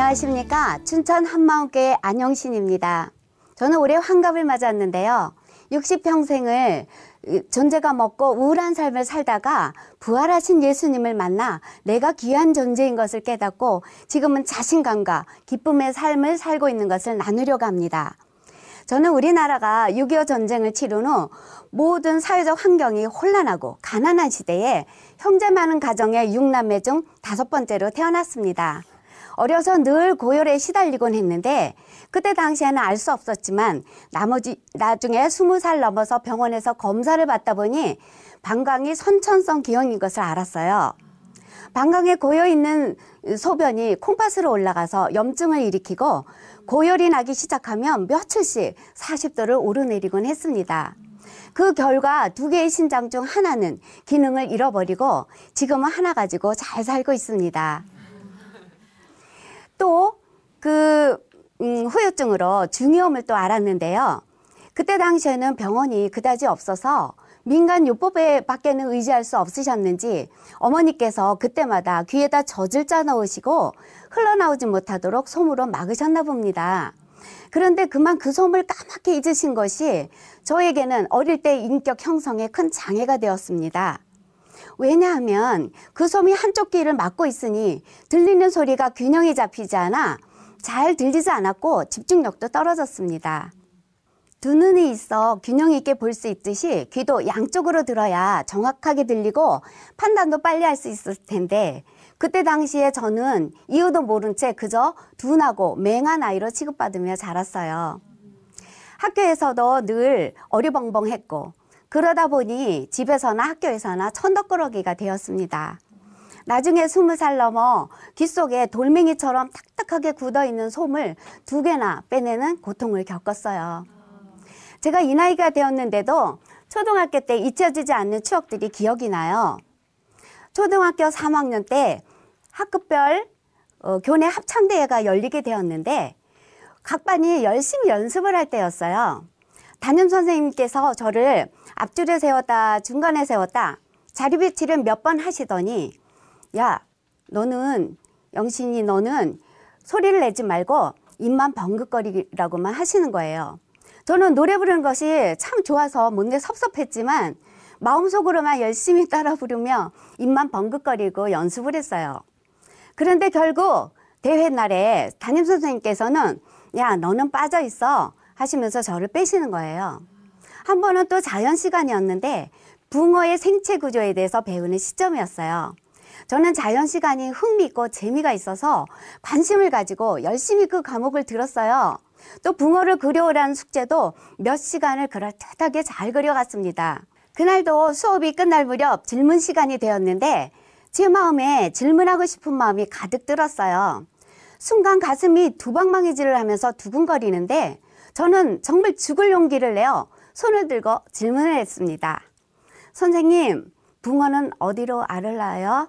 안녕하십니까. 춘천 한마음교회 안영신입니다. 저는 올해 환갑을 맞았는데요. 60평생을 존재가 먹고 우울한 삶을 살다가 부활하신 예수님을 만나 내가 귀한 존재인 것을 깨닫고 지금은 자신감과 기쁨의 삶을 살고 있는 것을 나누려고 합니다. 저는 우리나라가 6.25 전쟁을 치른 후 모든 사회적 환경이 혼란하고 가난한 시대에 형제 많은 가정의 6남매 중 5번째로 태어났습니다. 어려서 늘 고열에 시달리곤 했는데 그때 당시에는 알 수 없었지만 나중에 20살 넘어서 병원에서 검사를 받다 보니 방광이 선천성 기형인 것을 알았어요. 방광에 고여있는 소변이 콩팥으로 올라가서 염증을 일으키고 고열이 나기 시작하면 며칠씩 40도를 오르내리곤 했습니다. 그 결과 2개의 신장 중 하나는 기능을 잃어버리고 지금은 하나 가지고 잘 살고 있습니다. 또 후유증으로 중이염을 또 알았는데요. 그때 당시에는 병원이 그다지 없어서 민간 요법에 밖에는 의지할 수 없으셨는지 어머니께서 그때마다 귀에다 젖을 짜 넣으시고 흘러나오지 못하도록 솜으로 막으셨나 봅니다. 그런데 그만 그 솜을 까맣게 잊으신 것이 저에게는 어릴 때 인격 형성에 큰 장애가 되었습니다. 왜냐하면 그 솜이 한쪽 귀를 막고 있으니 들리는 소리가 균형이 잡히지 않아 잘 들리지 않았고 집중력도 떨어졌습니다. 두 눈이 있어 균형 있게 볼 수 있듯이 귀도 양쪽으로 들어야 정확하게 들리고 판단도 빨리 할 수 있을 텐데 그때 당시에 저는 이유도 모른 채 그저 둔하고 맹한 아이로 취급받으며 자랐어요. 학교에서도 늘 어리벙벙했고 그러다 보니 집에서나 학교에서나 천덕꾸러기가 되었습니다. 나중에 20살 넘어 귀 속에 돌멩이처럼 딱딱하게 굳어있는 솜을 2개나 빼내는 고통을 겪었어요. 제가 이 나이가 되었는데도 초등학교 때 잊혀지지 않는 추억들이 기억이 나요. 초등학교 3학년 때 학급별 교내 합창대회가 열리게 되었는데 각 반이 열심히 연습을 할 때였어요. 담임선생님께서 저를 앞줄에 세웠다 중간에 세웠다 자리 배치를 몇 번 하시더니 야 너는 영신이 너는 소리를 내지 말고 입만 벙긋거리라고만 하시는 거예요. 저는 노래 부르는 것이 참 좋아서 뭔데 섭섭했지만 마음속으로만 열심히 따라 부르며 입만 벙긋거리고 연습을 했어요. 그런데 결국 대회 날에 담임선생님께서는 야 너는 빠져 있어 하시면서 저를 빼시는 거예요. 한 번은 또 자연 시간이었는데 붕어의 생체 구조에 대해서 배우는 시점이었어요. 저는 자연 시간이 흥미있고 재미가 있어서 관심을 가지고 열심히 그 과목을 들었어요. 또 붕어를 그려오라는 숙제도 몇 시간을 그럴듯하게 잘 그려갔습니다. 그날도 수업이 끝날 무렵 질문 시간이 되었는데 제 마음에 질문하고 싶은 마음이 가득 들었어요. 순간 가슴이 두방망이질을 하면서 두근거리는데 저는 정말 죽을 용기를 내어 손을 들고 질문을 했습니다. 선생님, 붕어는 어디로 알을 낳아요?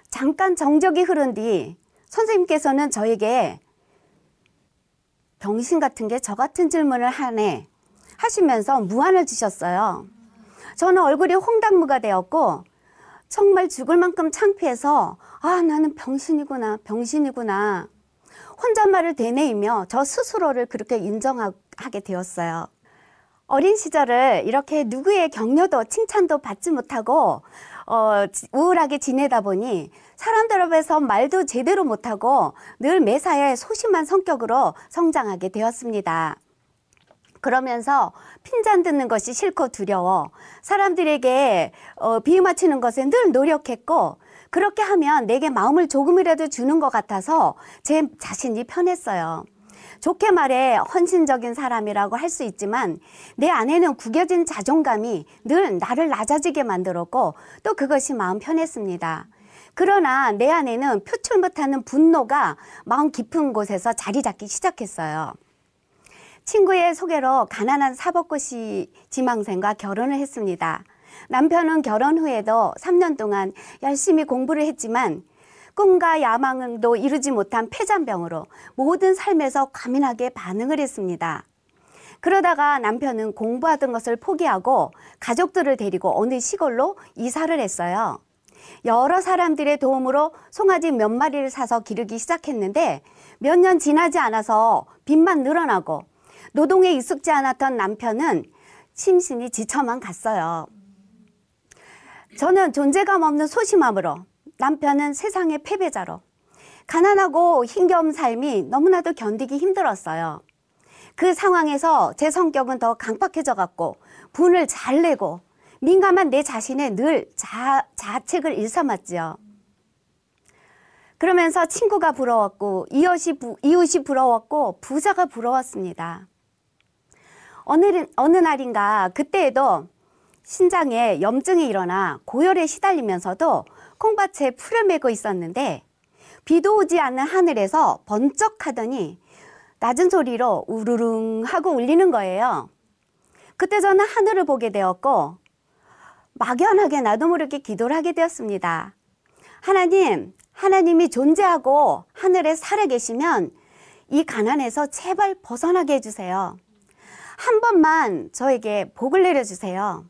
잠깐 정적이 흐른 뒤 선생님께서는 저에게 병신 같은 게 저 같은 질문을 하네 하시면서 무안을 주셨어요. 저는 얼굴이 홍당무가 되었고 정말 죽을 만큼 창피해서 아 나는 병신이구나 병신이구나 혼잣말을 되뇌이며 저 스스로를 그렇게 인정하게 되었어요. 어린 시절을 이렇게 누구의 격려도 칭찬도 받지 못하고 우울하게 지내다 보니 사람들 앞에서 말도 제대로 못하고 늘 매사에 소심한 성격으로 성장하게 되었습니다. 그러면서 핀잔 듣는 것이 싫고 두려워 사람들에게 비유 맞추는 것에 늘 노력했고 그렇게 하면 내게 마음을 조금이라도 주는 것 같아서 제 자신이 편했어요. 좋게 말해 헌신적인 사람이라고 할 수 있지만 내 안에는 구겨진 자존감이 늘 나를 낮아지게 만들었고 또 그것이 마음 편했습니다. 그러나 내 안에는 표출 못하는 분노가 마음 깊은 곳에서 자리 잡기 시작했어요. 친구의 소개로 가난한 사법고시 지망생과 결혼을 했습니다. 남편은 결혼 후에도 3년 동안 열심히 공부를 했지만 꿈과 야망도 이루지 못한 폐잔병으로 모든 삶에서 과민하게 반응을 했습니다. 그러다가 남편은 공부하던 것을 포기하고 가족들을 데리고 어느 시골로 이사를 했어요. 여러 사람들의 도움으로 송아지 몇 마리를 사서 기르기 시작했는데 몇 년 지나지 않아서 빚만 늘어나고 노동에 익숙지 않았던 남편은 심신이 지쳐만 갔어요. 저는 존재감 없는 소심함으로, 남편은 세상의 패배자로 가난하고 힘겨운 삶이 너무나도 견디기 힘들었어요. 그 상황에서 제 성격은 더 강팍해져 갔고 분을 잘 내고 민감한 내 자신에 늘 자책을 일삼았지요. 그러면서 친구가 부러웠고 이웃이 부러웠고 부자가 부러웠습니다. 어느 날인가 그때에도 신장에 염증이 일어나 고열에 시달리면서도 콩밭에 풀을 메고 있었는데 비도 오지 않는 하늘에서 번쩍하더니 낮은 소리로 우르릉 하고 울리는 거예요. 그때 저는 하늘을 보게 되었고 막연하게 나도 모르게 기도를 하게 되었습니다. 하나님이 존재하고 하늘에 살아계시면 이 가난에서 제발 벗어나게 해주세요. 한 번만 저에게 복을 내려주세요.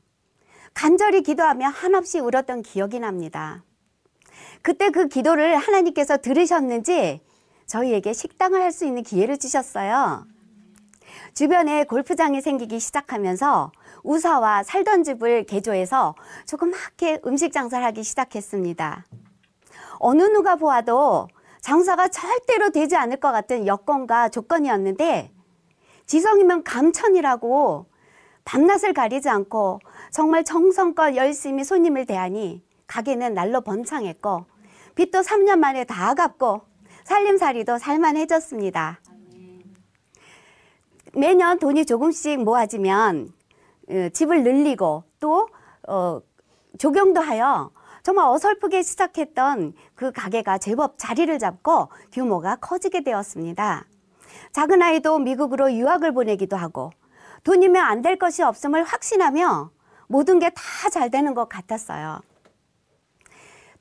간절히 기도하며 한없이 울었던 기억이 납니다. 그때 그 기도를 하나님께서 들으셨는지 저희에게 식당을 할 수 있는 기회를 주셨어요. 주변에 골프장이 생기기 시작하면서 우사와 살던 집을 개조해서 조그맣게 음식 장사를 하기 시작했습니다. 어느 누가 보아도 장사가 절대로 되지 않을 것 같은 여건과 조건이었는데 지성이면 감천이라고 밤낮을 가리지 않고 정말 정성껏 열심히 손님을 대하니 가게는 날로 번창했고 빚도 3년 만에 다 갚고 살림살이도 살만해졌습니다. 매년 돈이 조금씩 모아지면 집을 늘리고 또 조경도 하여 정말 어설프게 시작했던 그 가게가 제법 자리를 잡고 규모가 커지게 되었습니다. 작은 아이도 미국으로 유학을 보내기도 하고 돈이면 안 될 것이 없음을 확신하며 모든 게 다 잘 되는 것 같았어요.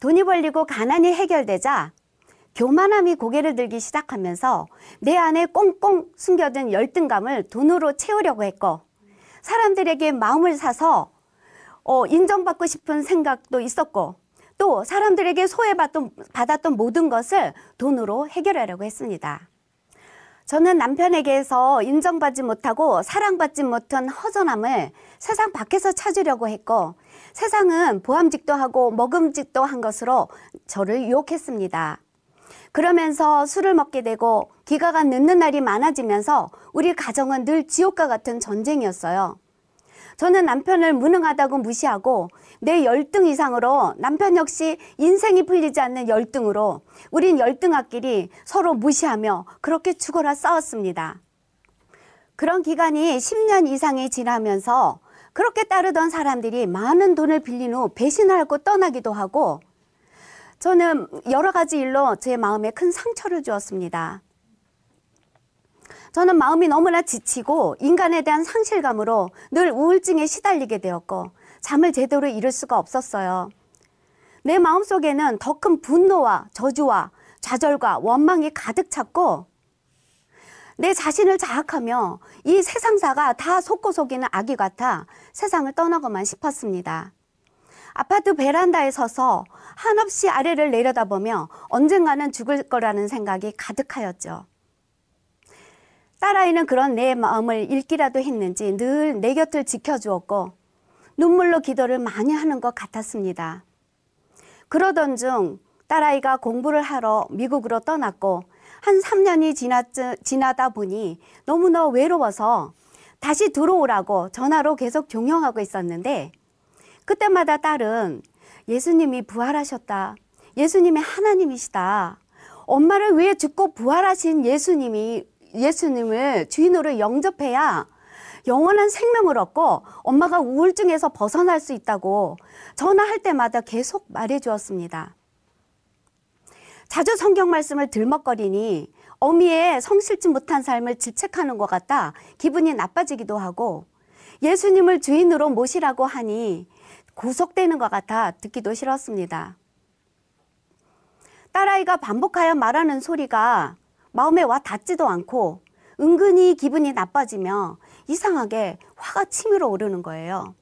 돈이 벌리고 가난이 해결되자 교만함이 고개를 들기 시작하면서 내 안에 꽁꽁 숨겨둔 열등감을 돈으로 채우려고 했고 사람들에게 마음을 사서 인정받고 싶은 생각도 있었고 또 사람들에게 소외받았던 모든 것을 돈으로 해결하려고 했습니다. 저는 남편에게서 인정받지 못하고 사랑받지 못한 허전함을 세상 밖에서 찾으려고 했고 세상은 보암직도 하고 먹음직도 한 것으로 저를 유혹했습니다. 그러면서 술을 먹게 되고 기가가 늦는 날이 많아지면서 우리 가정은 늘 지옥과 같은 전쟁이었어요. 저는 남편을 무능하다고 무시하고 내 열등 이상으로 남편 역시 인생이 풀리지 않는 열등으로 우린 열등아끼리 서로 무시하며 그렇게 죽어라 싸웠습니다. 그런 기간이 10년 이상이 지나면서 그렇게 따르던 사람들이 많은 돈을 빌린 후 배신을 하고 떠나기도 하고 저는 여러 가지 일로 제 마음에 큰 상처를 주었습니다. 저는 마음이 너무나 지치고 인간에 대한 상실감으로 늘 우울증에 시달리게 되었고 잠을 제대로 이룰 수가 없었어요. 내 마음속에는 더 큰 분노와 저주와 좌절과 원망이 가득 찼고 내 자신을 자학하며 이 세상사가 다 속고 속이는 아기 같아 세상을 떠나고만 싶었습니다. 아파트 베란다에 서서 한없이 아래를 내려다보며 언젠가는 죽을 거라는 생각이 가득하였죠. 딸아이는 그런 내 마음을 읽기라도 했는지 늘 내 곁을 지켜주었고 눈물로 기도를 많이 하는 것 같았습니다. 그러던 중 딸아이가 공부를 하러 미국으로 떠났고 한 3년이 지나다 보니 너무나 외로워서 다시 들어오라고 전화로 계속 종용하고 있었는데 그때마다 딸은 예수님이 부활하셨다. 예수님이 하나님이시다. 엄마를 위해 죽고 부활하신 예수님을 주인으로 영접해야 영원한 생명을 얻고 엄마가 우울증에서 벗어날 수 있다고 전화할 때마다 계속 말해주었습니다. 자주 성경 말씀을 들먹거리니 어미의 성실지 못한 삶을 질책하는 것 같아 기분이 나빠지기도 하고 예수님을 주인으로 모시라고 하니 구속되는 것 같아 듣기도 싫었습니다. 딸아이가 반복하여 말하는 소리가 마음에 와 닿지도 않고 은근히 기분이 나빠지며 이상하게 화가 치밀어 오르는 거예요.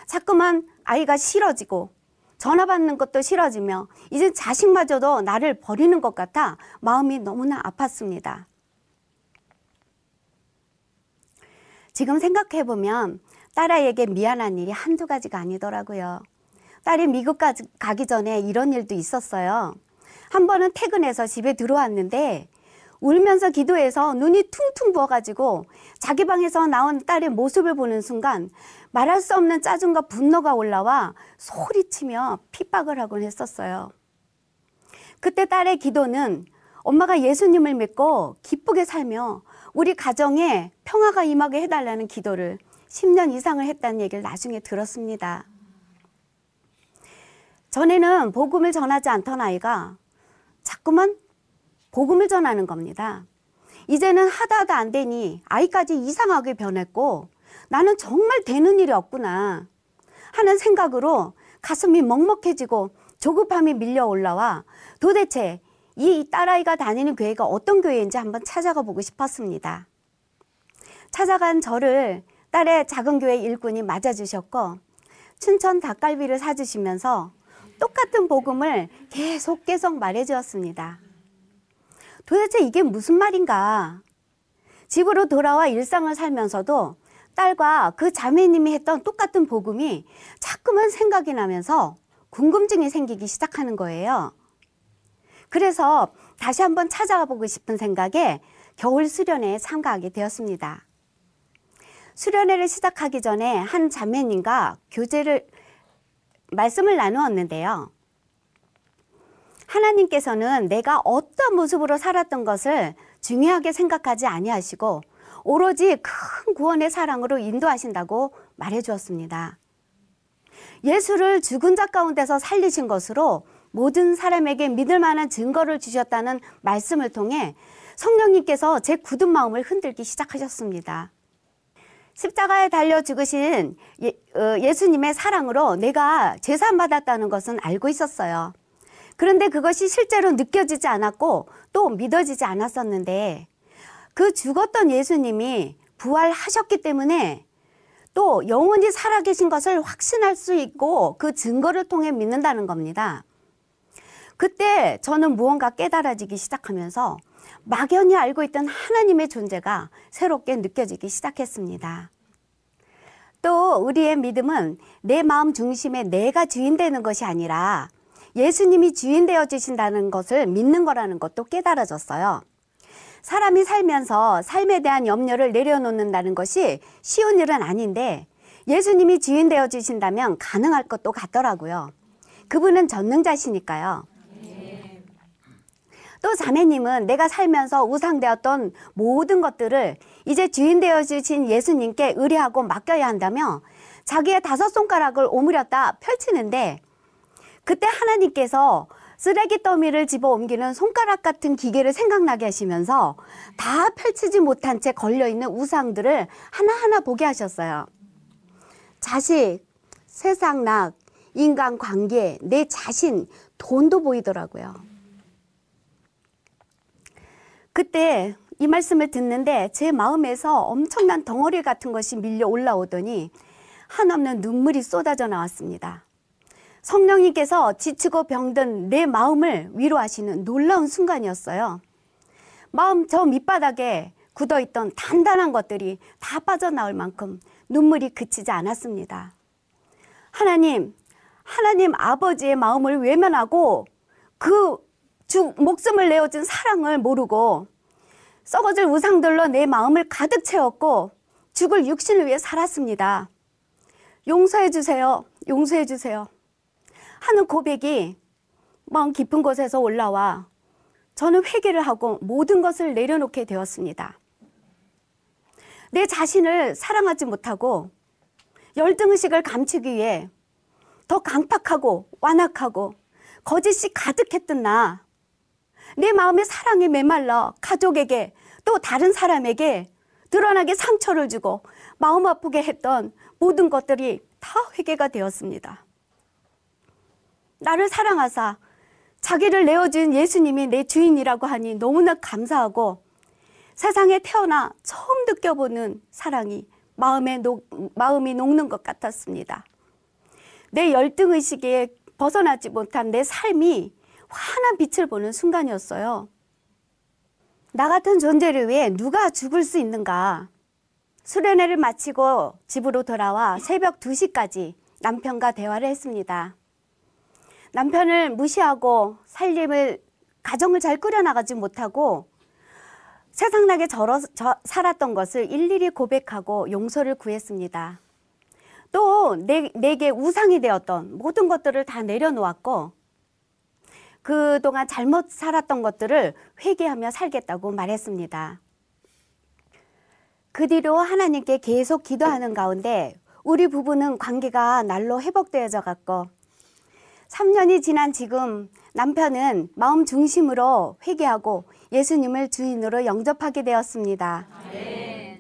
자꾸만 아이가 싫어지고 전화 받는 것도 싫어지며 이제 자식마저도 나를 버리는 것 같아 마음이 너무나 아팠습니다. 지금 생각해보면 딸아이에게 미안한 일이 한두 가지가 아니더라고요. 딸이 미국 가기 전에 이런 일도 있었어요. 한 번은 퇴근해서 집에 들어왔는데 울면서 기도해서 눈이 퉁퉁 부어가지고 자기 방에서 나온 딸의 모습을 보는 순간 말할 수 없는 짜증과 분노가 올라와 소리치며 핍박을 하곤 했었어요. 그때 딸의 기도는 엄마가 예수님을 믿고 기쁘게 살며 우리 가정에 평화가 임하게 해달라는 기도를 10년 이상을 했다는 얘기를 나중에 들었습니다. 전에는 복음을 전하지 않던 아이가 자꾸만 복음을 전하는 겁니다. 이제는 하다 안 되니 아이까지 이상하게 변했고 나는 정말 되는 일이 없구나 하는 생각으로 가슴이 먹먹해지고 조급함이 밀려 올라와 도대체 이 딸아이가 다니는 교회가 어떤 교회인지 한번 찾아가 보고 싶었습니다. 찾아간 저를 딸의 작은 교회 일꾼이 맞아주셨고 춘천 닭갈비를 사주시면서 똑같은 복음을 계속 말해주었습니다. 도대체 이게 무슨 말인가? 집으로 돌아와 일상을 살면서도 딸과 그 자매님이 했던 똑같은 복음이 자꾸만 생각이 나면서 궁금증이 생기기 시작하는 거예요. 그래서 다시 한번 찾아가 보고 싶은 생각에 겨울 수련회에 참가하게 되었습니다. 수련회를 시작하기 전에 한 자매님과 말씀을 나누었는데요. 하나님께서는 내가 어떤 모습으로 살았던 것을 중요하게 생각하지 아니하시고 오로지 큰 구원의 사랑으로 인도하신다고 말해 주었습니다. 예수를 죽은 자 가운데서 살리신 것으로 모든 사람에게 믿을 만한 증거를 주셨다는 말씀을 통해 성령님께서 제 굳은 마음을 흔들기 시작하셨습니다. 십자가에 달려 죽으신 예수님의 사랑으로 내가 제사받았다는 것은 알고 있었어요. 그런데 그것이 실제로 느껴지지 않았고 또 믿어지지 않았었는데 그 죽었던 예수님이 부활하셨기 때문에 또 영원히 살아계신 것을 확신할 수 있고 그 증거를 통해 믿는다는 겁니다. 그때 저는 무언가 깨달아지기 시작하면서 막연히 알고 있던 하나님의 존재가 새롭게 느껴지기 시작했습니다. 또 우리의 믿음은 내 마음 중심에 내가 주인 되는 것이 아니라 예수님이 주인 되어 주신다는 것을 믿는 거라는 것도 깨달아졌어요. 사람이 살면서 삶에 대한 염려를 내려놓는다는 것이 쉬운 일은 아닌데 예수님이 주인 되어 주신다면 가능할 것도 같더라고요. 그분은 전능자시니까요. 또 자매님은 내가 살면서 우상되었던 모든 것들을 이제 주인 되어 주신 예수님께 의뢰하고 맡겨야 한다며 자기의 5손가락을 오므렸다 펼치는데 그때 하나님께서 쓰레기 더미를 집어 옮기는 손가락 같은 기계를 생각나게 하시면서 다 펼치지 못한 채 걸려있는 우상들을 하나하나 보게 하셨어요. 자식, 세상 낙, 인간관계, 내 자신, 돈도 보이더라고요. 그때 이 말씀을 듣는데 제 마음에서 엄청난 덩어리 같은 것이 밀려 올라오더니 한없는 눈물이 쏟아져 나왔습니다. 성령님께서 지치고 병든 내 마음을 위로하시는 놀라운 순간이었어요. 마음 저 밑바닥에 굳어있던 단단한 것들이 다 빠져나올 만큼 눈물이 그치지 않았습니다. 하나님 아버지의 마음을 외면하고 그 목숨을 내어준 사랑을 모르고 썩어질 우상들로 내 마음을 가득 채웠고 죽을 육신을 위해 살았습니다. 용서해 주세요. 용서해 주세요. 하는 고백이 마음 깊은 곳에서 올라와 저는 회개를 하고 모든 것을 내려놓게 되었습니다. 내 자신을 사랑하지 못하고 열등의식을 감추기 위해 더 강팍하고 완악하고 거짓이 가득했던 내 마음의 사랑에 메말라 가족에게 또 다른 사람에게 드러나게 상처를 주고 마음 아프게 했던 모든 것들이 다 회개가 되었습니다. 나를 사랑하사 자기를 내어준 예수님이 내 주인이라고 하니 너무나 감사하고 세상에 태어나 처음 느껴보는 사랑이 마음이 녹는 것 같았습니다. 내 열등의식에 벗어나지 못한 내 삶이 환한 빛을 보는 순간이었어요. 나 같은 존재를 위해 누가 죽을 수 있는가? 수련회를 마치고 집으로 돌아와 새벽 2시까지 남편과 대화를 했습니다. 남편을 무시하고 가정을 잘 꾸려나가지 못하고 세상나게 살았던 것을 일일이 고백하고 용서를 구했습니다. 또 내게 우상이 되었던 모든 것들을 다 내려놓았고 그동안 잘못 살았던 것들을 회개하며 살겠다고 말했습니다. 그 뒤로 하나님께 계속 기도하는 가운데 우리 부부는 관계가 날로 회복되어져 갔고 3년이 지난 지금 남편은 마음 중심으로 회개하고 예수님을 주인으로 영접하게 되었습니다. 네.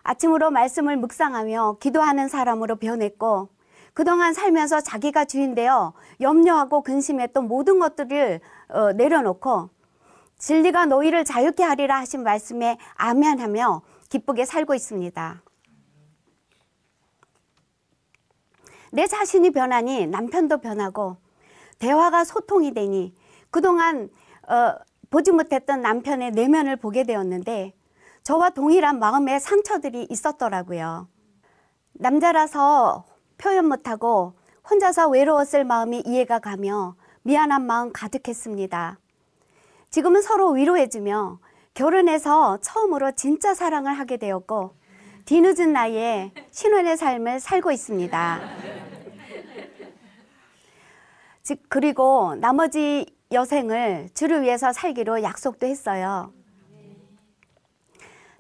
아침으로 말씀을 묵상하며 기도하는 사람으로 변했고 그동안 살면서 자기가 주인되어 염려하고 근심했던 모든 것들을 내려놓고 진리가 너희를 자유케 하리라 하신 말씀에 아멘하며 기쁘게 살고 있습니다. 내 자신이 변하니 남편도 변하고 대화가 소통이 되니 그동안 보지 못했던 남편의 내면을 보게 되었는데 저와 동일한 마음의 상처들이 있었더라고요. 남자라서 표현 못하고 혼자서 외로웠을 마음이 이해가 가며 미안한 마음 가득했습니다. 지금은 서로 위로해주며 결혼해서 처음으로 진짜 사랑을 하게 되었고 뒤늦은 나이에 신혼의 삶을 살고 있습니다. 그리고 나머지 여생을 주를 위해서 살기로 약속도 했어요.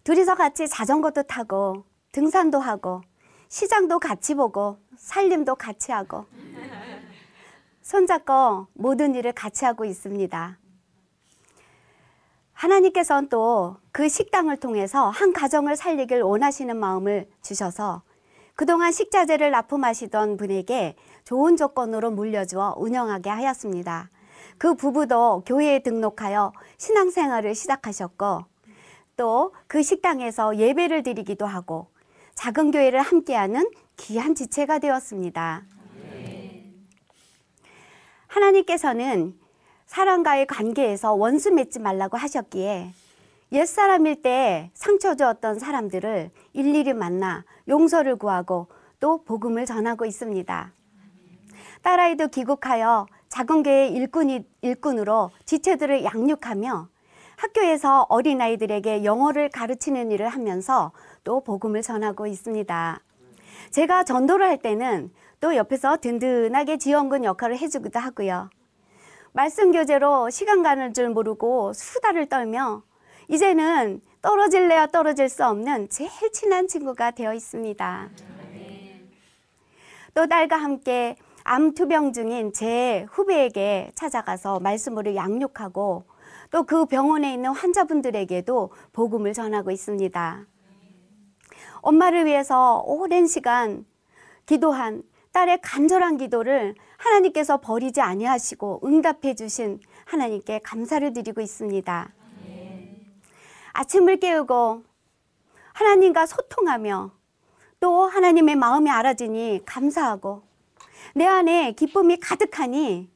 둘이서 같이 자전거도 타고 등산도 하고 시장도 같이 보고 살림도 같이 하고 손잡고 모든 일을 같이 하고 있습니다. 하나님께서는 또 그 식당을 통해서 한 가정을 살리길 원하시는 마음을 주셔서 그동안 식자재를 납품하시던 분에게 좋은 조건으로 물려주어 운영하게 하였습니다. 그 부부도 교회에 등록하여 신앙생활을 시작하셨고 또 그 식당에서 예배를 드리기도 하고 작은 교회를 함께하는 귀한 지체가 되었습니다. 하나님께서는 사람과의 관계에서 원수 맺지 말라고 하셨기에 옛사람일 때 상처 주었던 사람들을 일일이 만나 용서를 구하고 또 복음을 전하고 있습니다. 딸아이도 귀국하여 작은 교회 일꾼으로 지체들을 양육하며 학교에서 어린아이들에게 영어를 가르치는 일을 하면서 또 복음을 전하고 있습니다. 제가 전도를 할 때는 또 옆에서 든든하게 지원군 역할을 해주기도 하고요. 말씀 교제로 시간 가는 줄 모르고 수다를 떨며 이제는 떨어질래야 떨어질 수 없는 제일 친한 친구가 되어 있습니다. 또 딸과 함께 암 투병 중인 제 후배에게 찾아가서 말씀으로 양육하고 또 그 병원에 있는 환자분들에게도 복음을 전하고 있습니다. 엄마를 위해서 오랜 시간 기도한 딸의 간절한 기도를 하나님께서 버리지 아니하시고 응답해 주신 하나님께 감사를 드리고 있습니다. 아침을 깨우고 하나님과 소통하며 또 하나님의 마음이 알아지니 감사하고 내 안에 기쁨이 가득하니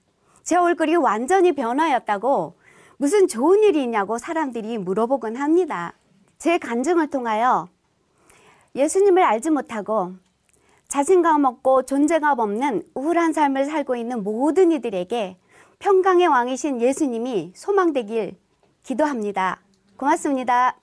제 얼굴이 완전히 변하였다고 무슨 좋은 일이 있냐고 사람들이 물어보곤 합니다. 제 간증을 통하여 예수님을 알지 못하고 자신감 없고 존재감 없는 우울한 삶을 살고 있는 모든 이들에게 평강의 왕이신 예수님이 소망되길 기도합니다. 고맙습니다.